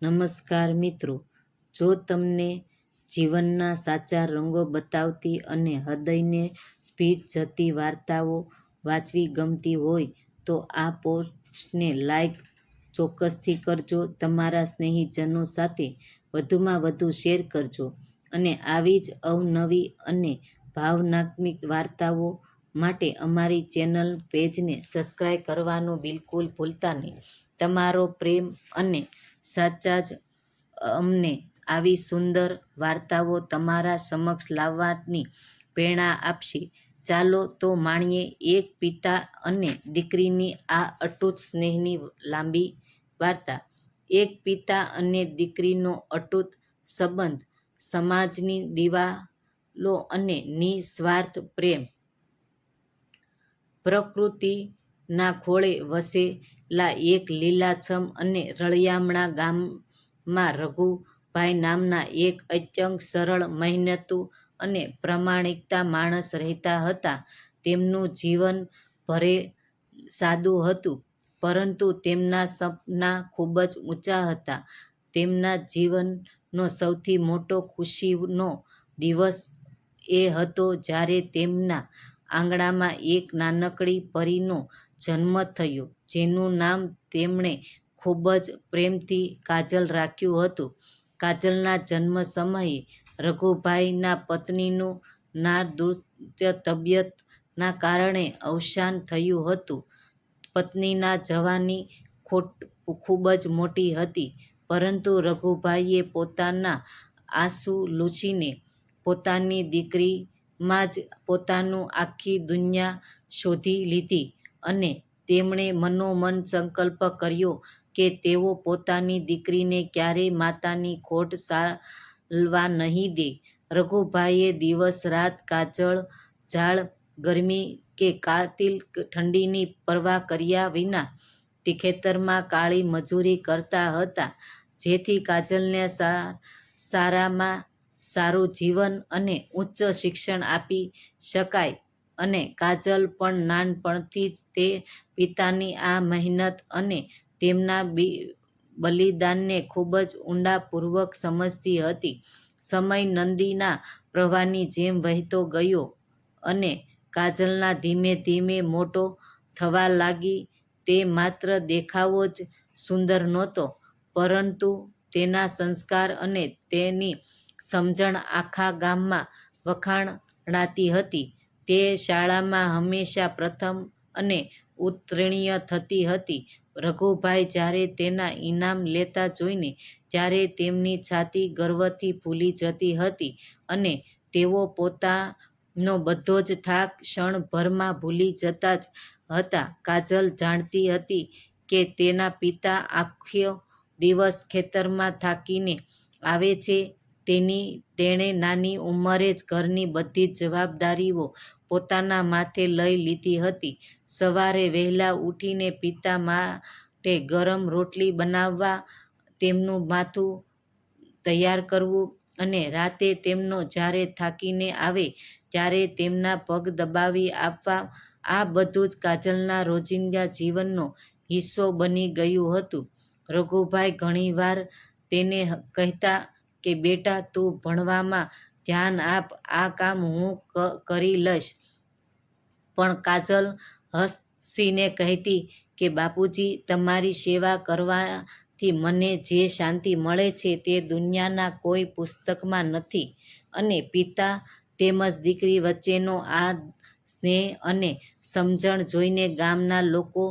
નમસ્કાર મિત્રો, જો તમને જીવનના સાચા રંગો બતાવતી અને હૃદયને સ્પર્શી જતી વાર્તાઓ વાંચવી ગમતી હોય તો આ પોસ્ટને લાઈક ચોક્કસથી કરજો. તમારા સ્નેહીજનો સાથે વધુમાં વધુ શેર કરજો અને આવી જ અવનવી અને ભાવનાત્મક વાર્તાઓ માટે અમારી ચેનલ પેજને સબસ્ક્રાઇબ કરવાનું બિલકુલ ભૂલતા નહીં. તમારો પ્રેમ અને સાચા જ અમને આવી સુંદર વાર્તાઓ તમારા સમક્ષ લાવવાની પ્રેરણા આપશે. ચાલો તો માણીએ એક પિતા અને દીકરીની આ અતૂટ સ્નેહની લાંબી વાર્તા. એક પિતા અને દીકરીનો અતૂટ સંબંધ, સમાજની દિવાલો અને નિસ્વાર્થ પ્રેમ. પ્રકૃતિના ખોળે વસેલા એક લીલાછમ અને રળિયામણા ગામમાં રઘુભાઈ નામના એક અત્યંત સરળ, મહેનતુ અને પ્રામાણિક માણસ રહેતા હતા. તેમનું જીવન ભલે સાદું હતું, પરંતુ તેમના સપના ખૂબ જ ઊંચા હતા. તેમના જીવનનો સૌથી મોટો ખુશીનો દિવસ એ હતો જ્યારે તેમના આંગણામાં એક નાનકડી પરીનો જન્મ થયો, જેનું નામ તેમણે ખૂબ જ પ્રેમથી કાજલ રાખ્યું હતું. કાજલના જન્મ સમયે રઘુભાઈના પત્નીનું નાદુરસ્ત તબિયતના કારણે અવસાન થયું હતું. પત્નીના જવાની ખોટ ખૂબ જ મોટી હતી, પરંતુ રઘુભાઈએ પોતાના આંસુ લૂછીને પોતાની દીકરીમાં જ પોતાની આખી દુનિયા શોધી લીધી અને તેમણે મનોમન સંકલ્પ કર્યો કે તેઓ પોતાની દીકરીને ક્યારેય માતાની ખોટ સહવા નહીં દે. રઘુભાઈએ દિવસ-રાત કાજલ, ઝાળ, ગરમી કે કાતિલ ઠંડીની પરવા કર્યા વિના ખેતરમાં કાળી મજૂરી કરતા હતા, જેથી કાજલને સારામાં સારું જીવન અને ઉચ્ચ શિક્ષણ આપી શકાય. અને કાજલ પણ નાનપણથી જ તે પિતાની આ મહેનત અને તેમના બલિદાનને ખૂબ જ ઊંડાણપૂર્વક સમજતી હતી. સમય નદીના પ્રવાહની જેમ વહેતો ગયો અને કાજલના ધીમે ધીમે મોટો થવા લાગી. તે માત્ર દેખાવો જ સુંદર નહોતો, પરંતુ તેના સંસ્કાર અને તેની સમજણ આખા ગામમાં વખાણાતી હતી. તે શાળામાં હંમેશા પ્રથમ અને ઉત્તીર્ણ થતી હતી. રઘુભાઈ જ્યારે તેના ઇનામ લેતા જોઈને ત્યારે તેમની છાતી ગર્વથી ફૂલી જતી હતી અને તેઓ પોતાનો બધો જ થાક ક્ષણભરમાં ભૂલી જતા હતા. કાજલ જાણતી હતી કે તેના પિતા આખો દિવસ ખેતરમાં થાકીને આવે છે. તેણે નાની ઉંમરે જ ઘરની બધી જ જવાબદારીઓ પોતાના માથે લઈ લીધી હતી. સવારે વહેલા ઉઠીને પિતા માટે ગરમ રોટલી બનાવવા, તેમનું માથું તૈયાર કરવું અને રાતે તેઓ જ્યારે થાકીને આવે ત્યારે તેમના પગ દબાવી આપવા, આ બધું જ કાજલના રોજિંદા જીવનનો હિસ્સો બની ગયું હતું. રઘુભાઈ ઘણીવાર તેને કહેતા કે બેટા, તું ભણવામાં ધ્યાન આપ, આ કામ હું કરી લઈશ. પણ કાજલ હસીને કહેતી કે બાપુજી, તમારી સેવા કરવાથી મને જે શાંતિ મળે છે તે દુનિયાના કોઈ પુસ્તકમાં નથી. અને પિતા તેમજ દીકરી વચ્ચેનો આ સ્નેહ અને સમજણ જોઈને ગામના લોકો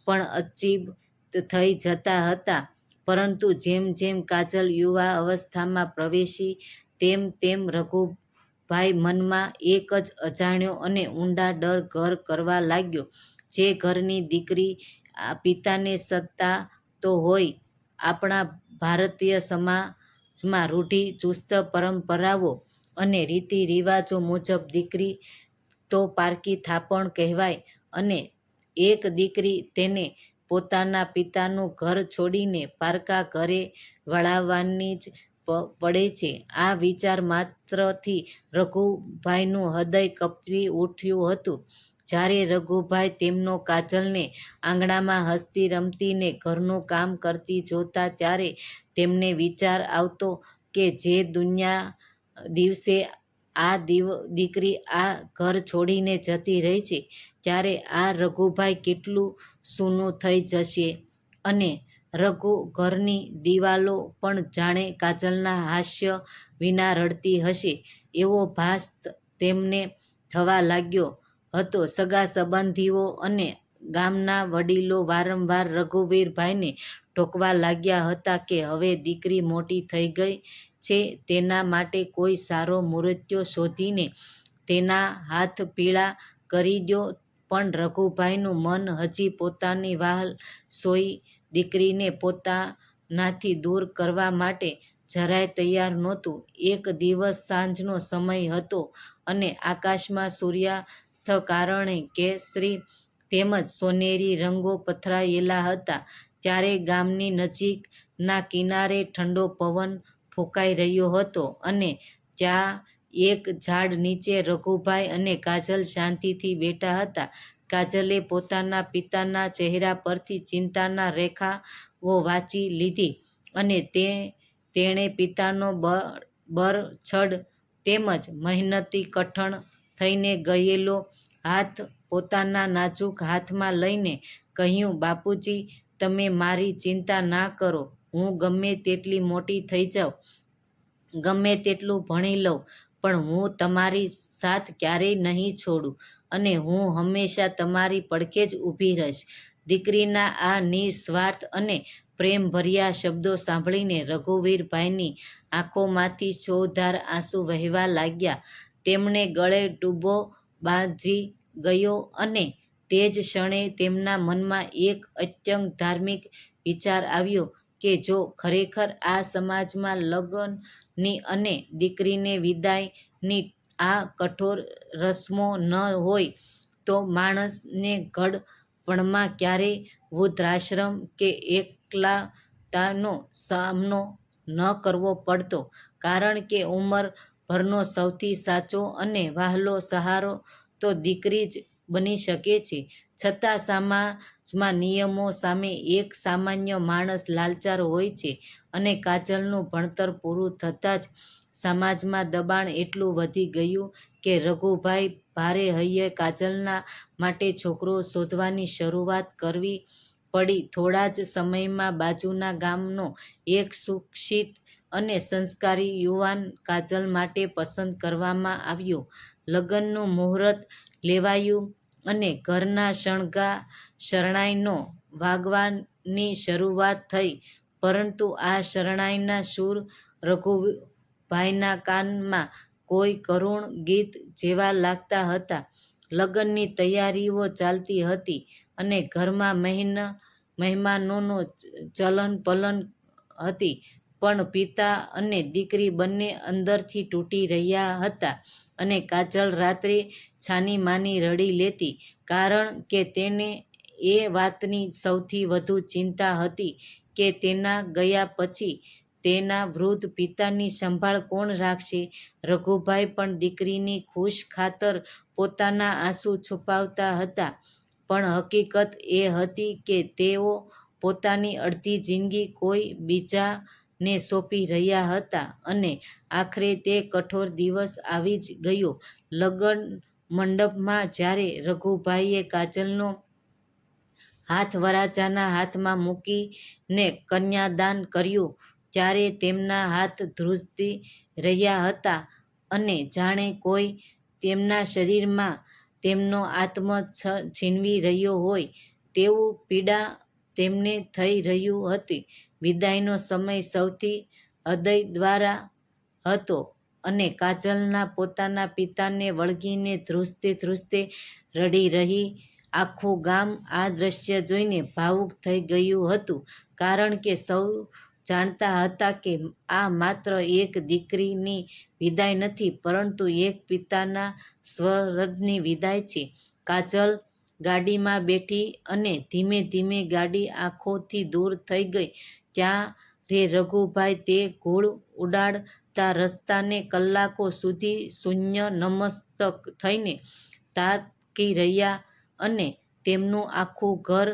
પણ અચંબિત થઈ જતા હતા. પરંતુ જેમ જેમ કાજલ યુવા અવસ્થામાં પ્રવેશી, તેમ તેમ રઘુભાઈ મનમાં એક અજાણ્યો અને ઊંડો ડર ઘર કરવા લાગ્યો. જે ઘરની દીકરી પિતાને સતાતો હોય. આપણા ભારતીય સમાજમાં રૂઢિચુસ્ત પરંપરાઓ અને રીતિ-રિવાજો મુજબ દીકરી તો પારકી થાપણ કહેવાય અને એક દીકરી તેને પોતાના પિતાનું ઘર છોડીને પારકા ઘરે વળવાની જ પડે છે. આ વિચાર માત્રથી રઘુભાઈનું હૃદય કંપી ઉઠ્યું હતું. જ્યારે રઘુભાઈ તેમનો કાજલને આંગણામાં હસતી રમતી ને ઘરનું કામ કરતી જોતા ત્યારે તેમને વિચાર આવતો કે જે દિવસે આ દીકરી આ ઘર છોડીને જતી રહી છે ત્યારે આ રઘુભાઈ કેટલું સૂનું થઈ જશે અને ઘરની દિવાલો પણ જાણે કાજલના હાસ્ય વિના રડતી હશે એવો ભાસ તેમને થવા લાગ્યો હતો. સગા સંબંધીઓ અને ગામના વડીલો વારંવાર રઘુવીરભાઈને ટોકવા લાગ્યા હતા કે હવે દીકરી મોટી થઈ ગઈ છે, તેના માટે કોઈ સારો મુહૂર્ત શોધીને તેના હાથ પીળા કરી દો, પણ રઘુભાઈનું મન હજી પોતાની વહાલસોઈ દીકરીને પોતાનાથી દૂર કરવા માટે જરાય તૈયાર નહોતું. એક દિવસ સાંજનો સમય હતો અને આકાશમાં સૂર્યાસ્ત કારણે કેસરી તેમજ સોનેરી રંગો પથરાયેલા હતા. ત્યારે ગામની નજીકના કિનારે ઠંડો પવન ફૂંકાઈ રહ્યો હતો અને ત્યાં એક ઝાડ નીચે રઘુભાઈ અને કાજલ શાંતિથી બેઠા હતા. કાજલે પોતાના પિતાના ચહેરા પરથી ચિંતાના રેખાઓ વાંચી લીધી અને તેણે પિતાનો બરછટ તેમજ મહેનતી કઠણ થઈને ગયેલો હાથ પોતાના નાજુક હાથમાં લઈને કહ્યું, બાપુજી, તમે મારી ચિંતા ના કરો. હું ગમે તેટલી મોટી થઈ જાઉં, ગમે તેટલું ભણી લઉં, પણ હું તમારી સાથ ક્યારેય નહીં છોડું અને હું હંમેશા તમારી પડખે જ ઊભી રહીશ. દીકરીના આ નિસ્વાર્થ અને પ્રેમભર્યા શબ્દો સાંભળીને રઘુવીરભાઈની આંખોમાંથી ચોધાર આંસુ વહેવા લાગ્યા. તેમને ગળે ટૂંબો બાજી ગયો અને તે જ ક્ષણે તેમના મનમાં એક અત્યંત ધાર્મિક વિચાર આવ્યો કે જો ખરેખર આ સમાજમાં લગ્નની અને દીકરીને વિદાયની આ કઠોર રસમો ન હોય તો માણસને ઘડપણમાં ક્યારેય વૃદ્ધાશ્રમ કે એકલાતાનો સામનો ન કરવો પડતો, કારણ કે ઉંમરભરનો સૌથી સાચો અને વહાલો સહારો તો દીકરી જ બની શકે છે. છતાં સમાજના નિયમો સામે એક સામાન્ય માણસ લાચાર હોય છે અને કાજલનું ભણતર પૂરું થતાં જ સમાજમાં દબાણ એટલું વધી ગયું કે રઘુભાઈ ભારે હૈયે કાજલના માટે છોકરો શોધવાની શરૂઆત કરવી પડી. થોડા જ સમયમાં બાજુના ગામનો એક સુશિક્ષિત અને સંસ્કારી યુવાન કાજલ માટે પસંદ કરવામાં આવ્યો. લગ્નનું મુહૂર્ત લેવાયું અને ઘરના શરણાઈનો વાગવાની શરૂઆત થઈ, પરંતુ આ શરણાઈના સૂર રઘુભાઈના કાનમાં કોઈ કરુણ ગીત જેવા લાગતા હતા. લગ્નની તૈયારીઓ ચાલતી હતી અને ઘરમાં મહેમાનોનું ચલનપલન હતી, પણ પિતા અને દીકરી બંને અંદરથી તૂટી રહ્યા હતા અને કાજલ રાત્રે છાનીમાની રડી લેતી, કારણ કે તેને એ વાતની સૌથી વધુ ચિંતા હતી કે તેના ગયા પછી તેના વૃદ્ધ પિતાની સંભાળ કોણ રાખશે. રઘુભાઈ પણ દીકરીની ખુશ ખાતર પોતાના આંસુ છુપાવતા હતા, પણ હકીકત એ હતી કે તેઓ પોતાની અડધી જિંદગી કોઈ બીજાને સોંપી રહ્યા હતા. અને આખરે તે કઠોર દિવસ આવી જ ગયો. લગ્ન મંડપમાં જ્યારે રઘુભાઈએ કાજલનો હાથ વરરાજાના હાથમાં મૂકીને કન્યાદાન કર્યું ત્યારે તેમના હાથ ધ્રુજી રહ્યા હતા અને જાણે કોઈ તેમના શરીરમાં તેમનો આત્મા છીનવી રહ્યો હોય તેવું પીડા તેમને થઈ રહી હતી. વિદાયનો સમય સૌથી હૃદયદ્વારા હતો અને કાજલના પોતાના પિતાને વળગીને ધ્રુજતે રડી રહી. આખું ગામ આ દ્રશ્ય જોઈને ભાવુક થઈ ગયું હતું, કારણ કે સૌ જાણતા હતા કે આ માત્ર એક દીકરીની વિદાય નથી, પરંતુ એક પિતાના સ્વહૃદયની વિદાય છે. કાજલ ગાડીમાં બેઠી અને ધીમે ધીમે ગાડી આંખોથી દૂર થઈ ગઈ ત્યારે રઘુભાઈ તે ધૂળ ઉડતા રસ્તાને કલાકો સુધી શૂન્ય નતમસ્તક થઈને ટકી રહ્યા અને તેમનું આખું ઘર,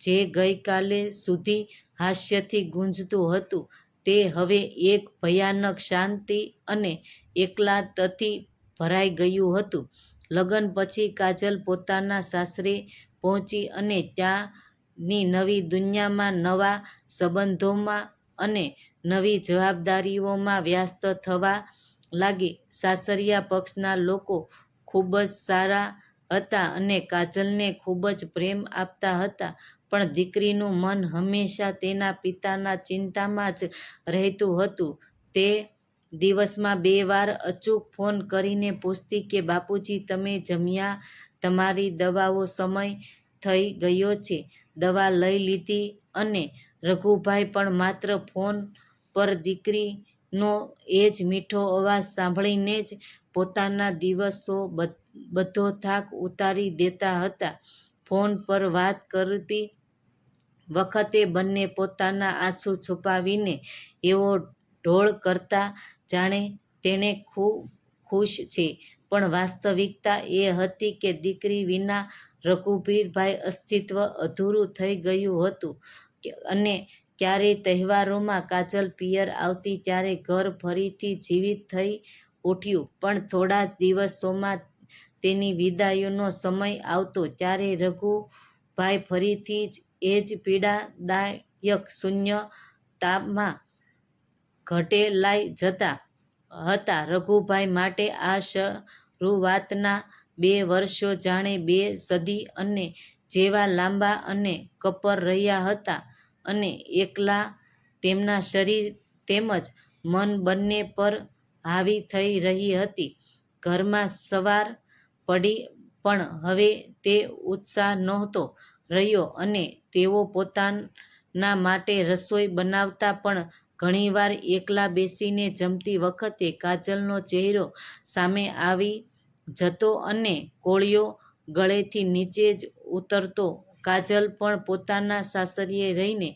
જે ગઈકાલે સુધી હાસ્યથી ગુંજતું હતું, તે હવે એક ભયાનક શાંતિ અને એકલાતાથી ભરાઈ ગયું હતું. લગ્ન પછી કાજલ પોતાના સાસરે પહોંચી અને ત્યાંની નવી દુનિયામાં, નવા સંબંધોમાં અને નવી જવાબદારીઓમાં વ્યસ્ત થવા લાગી. સાસરિયા પક્ષના લોકો ખૂબ જ સારા હતા અને કાજલને ખૂબ જ પ્રેમ આપતા હતા, પણ દીકરીનું મન હંમેશા તેના પિતાના ચિંતામાં જ રહેતું હતું. તે દિવસમાં 2 વાર અચૂક ફોન કરીને પૂછતી કે બાપુજી, તમે જમ્યા? તમારી દવાનો સમય થઈ ગયો છે, દવા લઈ લીધી? અને રઘુભાઈ પણ માત્ર ફોન પર દીકરીનો એ જ મીઠો અવાજ સાંભળીને જ પોતાના દિવસનો બધો થાક ઉતારી દેતા હતા. ફોન પર વાત કરતી વખતે બંને પોતાના આંસુ છુપાવીને એવો ઢોળ કરતા જાણે તેણે ખૂબ ખુશ છે, પણ વાસ્તવિકતા એ હતી કે દીકરી વિના રઘુવીરભાઈ અસ્તિત્વ અધૂરું થઈ ગયું હતું. અને ક્યારેય તહેવારોમાં કાજલ પિયર આવતી ત્યારે ઘર ફરીથી જીવિત થઈ ઉઠ્યું, પણ થોડા દિવસોમાં તેની વિદાયનો સમય આવતો ત્યારે રઘુભાઈ ફરીથી એ જ પીડાદાયક શૂન્યતામાં ઘટેલાઈ જતા હતા. રઘુભાઈ માટે આ શરૂઆતના 2 વર્ષો જાણે 2 સદી જેવા લાંબા અને કપર રહ્યા હતા, અને એકલા તેમના શરીર તેમજ મન બંને પર હાવી થઈ રહી હતી. ઘરમાં સવાર પડી પણ હવે તે ઉત્સાહ નહોતો રહ્યો અને તેઓ પોતાના માટે રસોઈ બનાવતા પણ ઘણીવાર એકલા બેસીને જમતી વખતે કાજલનો ચહેરો સામે આવી જતો અને કોળિયો ગળેથી નીચે જ ઉતરતો. કાજલ પણ પોતાના સાસરિયે રહીને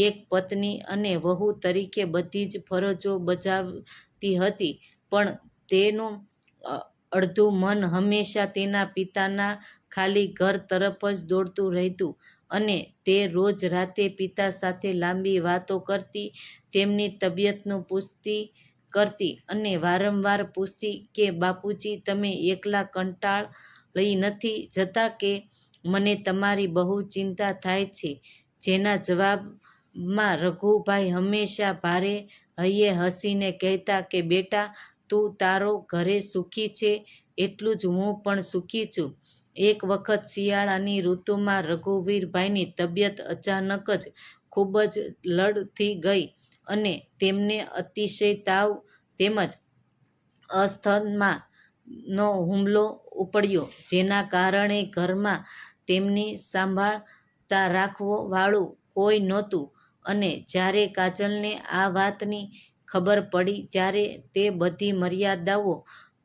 એક પત્ની અને વહુ તરીકે બધી જ ફરજો બજાવતી હતી, પણ તેનું અડધું મન હંમેશા તેના પિતાના ખાલી ઘર તરફ જ દોડતું રહેતું, અને તે રોજ રાતે પિતા સાથે લાંબી વાતો કરતી, તેમની તબિયતનું પૂછતી કરતી અને વારંવાર પૂછતી કે બાપુજી, તમે એકલા કંટાળી નથી જતા કે મને તમારી બહુ ચિંતા થાય છે? જેના જવાબમાં રઘુભાઈ હંમેશા ભારે હૈયે હસીને કહેતા કે બેટા, તું તારો ઘરે સુખી છે એટલું જ હું પણ સુખી છું. એક વખત શિયાળાની ઋતુમાં રઘુવીરભાઈની તબિયત અચાનક જ ખૂબ જ લડતી ગઈ અને તેમને અતિશય તાવ તેમજ અસ્થમાનો હુમલો ઉપડ્યો, જેના કારણે ઘરમાં તેમની સંભાળ રાખવાવાળું કોઈ નહોતું. અને જ્યારે કાજલને આ વાતની ખબર પડી ત્યારે તે બધી મર્યાદાઓ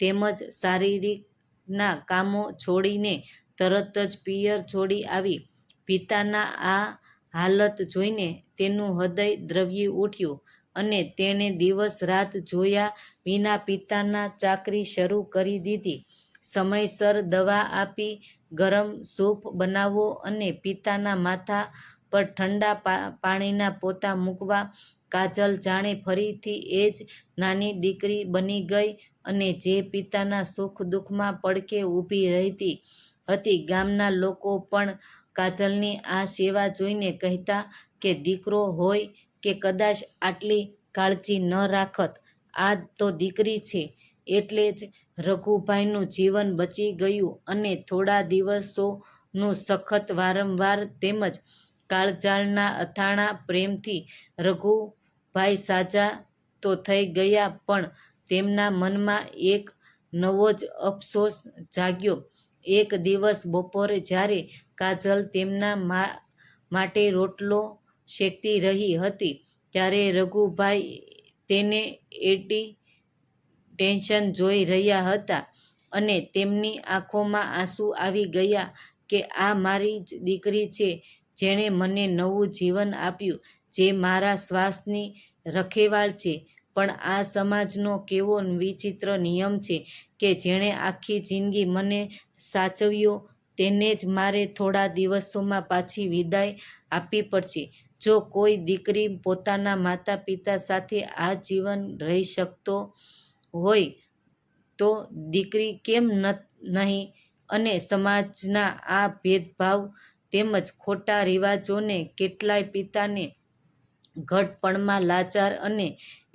તેમજ સાસરીના કામો છોડીને તરત જ પિયર છોડી આવી. પિતાના આ હાલત જોઈને તેનું હૃદય દ્રવી ઉઠ્યું અને તેણે દિવસ રાત જોયા વિના પિતાની ચાકરી શરૂ કરી દીધી. સમયસર દવા આપી, ગરમ સૂપ બનાવવો અને પિતાના માથા પર ઠંડા પાણીના પોતા મૂકવા. કાજલ જાણે ફરીથી એ જ નાની દીકરી બની ગઈ અને જે પિતાના સુખ દુઃખમાં પડખે ઊભી રહેતી હતી. ગામના લોકો પણ કાજલની આ સેવા જોઈને કહેતા કે દીકરો હોય કે કદાચ આટલી કાળજી ન રાખત, આ તો દીકરી છે એટલે જ રઘુભાઈનું જીવન બચી ગયું. અને થોડા દિવસોનું સખત વારંવાર તેમજ કાળજાળના અથાણા પ્રેમથી રઘુભાઈ સાજા તો થઈ ગયા, પણ તેમના મનમાં એક નવો જ અફસોસ જાગ્યો. એક દિવસ બપોરે જ્યારે કાજલ તેમના માટે રોટલો શેકતી રહી હતી ત્યારે રઘુભાઈ તેને એટલી ટેન્શન જોઈ રહ્યા હતા અને તેમની આંખોમાં આંસુ આવી ગયા કે આ મારી જ દીકરી છે, જેણે મને નવું જીવન આપ્યું, જે મારા શ્વાસની રખેવાળ છે. પણ આ સમાજનો કેવો વિચિત્ર નિયમ છે કે જેણે આખી જિંદગી મને સાચવ્યો તેને જ મારે થોડા દિવસોમાં પાછી વિદાય આપવી પડશે. જો કોઈ દીકરી પોતાના માતા પિતા સાથે આજીવન રહી શકતો હોય તો દીકરી કેમ નહીં? અને સમાજના આ ભેદભાવ તેમજ ખોટા રિવાજોને કેટલાય પિતાને ઘડપણમાં લાચાર અને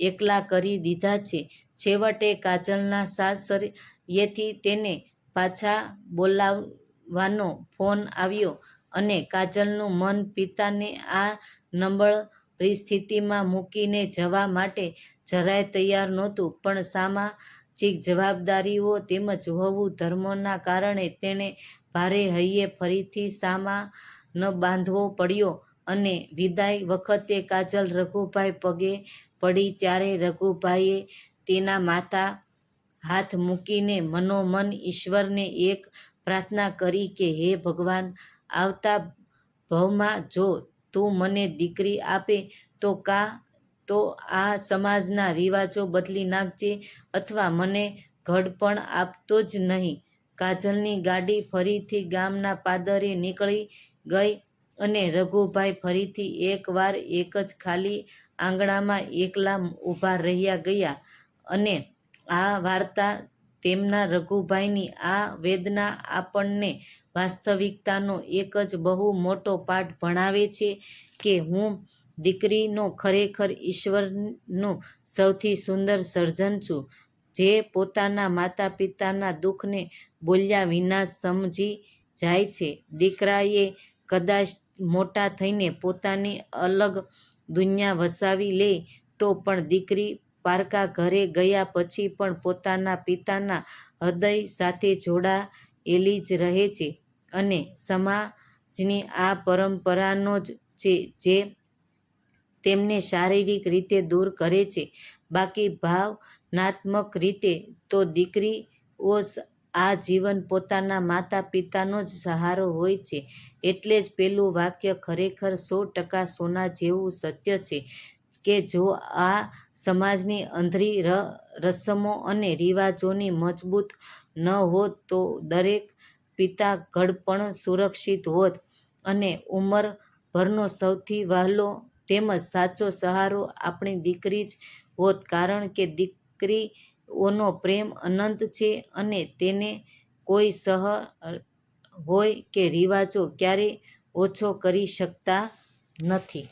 એકલા કરી દીધા છે. છેવટે કાજલના સાસરિયેથી તેને પાછા બોલાવવાનો ફોન આવ્યો અને કાજલનું મન પિતાને આ નબળ પરિસ્થિતિમાં મૂકીને જવા માટે જરાય તૈયાર નહોતું. પણ સામાજિક જવાબદારીઓ તેમજ વહુ ધર્મના કારણે તેણે ભારે હૈયે ફરીથી સામાન બાંધવો પડ્યો અને વિદાય વખતે કાજલ રઘુભાઈ પગે પડી ત્યારે રઘુભાઈએ તેના માથા હાથ મૂકીને મનોમન ઈશ્વરને એક પ્રાર્થના કરી કે હે ભગવાન, આવતા ભવમાં જો તું મને દીકરી આપે તો કાં તો આ સમાજના રિવાજો બદલી નાખજે અથવા મને ઘડપણ આપતો જ નહીં. કાજલની ગાડી ફરીથી ગામના પાદરે નીકળી ગઈ અને રઘુભાઈ ફરીથી એકવાર એક જ ખાલી આંગણામાં એકલા ઊભા રહ્યા ગયા. અને આ વાર્તા તેમના રઘુભાઈની આ વેદના આપણને વાસ્તવિકતાનો એક જ બહુ મોટો પાઠ ભણાવે છે કે હું દીકરીનો ખરેખર ઈશ્વરનું સૌથી સુંદર સર્જન છું, જે પોતાના માતા પિતાના દુઃખને બોલ્યા વિના સમજી જાય છે. દીકરાએ કદાચ મોટા થઈને પોતાની અલગ દુનિયા વસાવી લે તો પણ દીકરી પારકા ઘરે ગયા પછી પણ પોતાના પિતાના હૃદય સાથે જોડાયેલી જ રહે છે. અને સમાજની આ પરંપરાનો જ છે જે તેમને શારીરિક રીતે દૂર કરે છે. બાકી ભાવનાત્મક રીતે તો દીકરીઓ આજીવન પોતાના માતા પિતાનો જ સહારો હોય છે. એટલે જ પેલું વાક્ય ખરેખર 100% સોના જેવું સત્ય છે કે જો આ સમાજની અંધરી રસમો અને રિવાજોની મજબૂત ન હોત તો દરેક પિતા ઘડપણ સુરક્ષિત હોત અને ઉંમરભરનો સૌથી વહાલો તેમજ સાચો સહારો આપણી દીકરી જ હોત. કારણ કે દીકરીઓનો પ્રેમ અનંત છે અને તેને કોઈ શહેર હોય કે રિવાજો ક્યારેય ઓછો કરી શકતા નથી.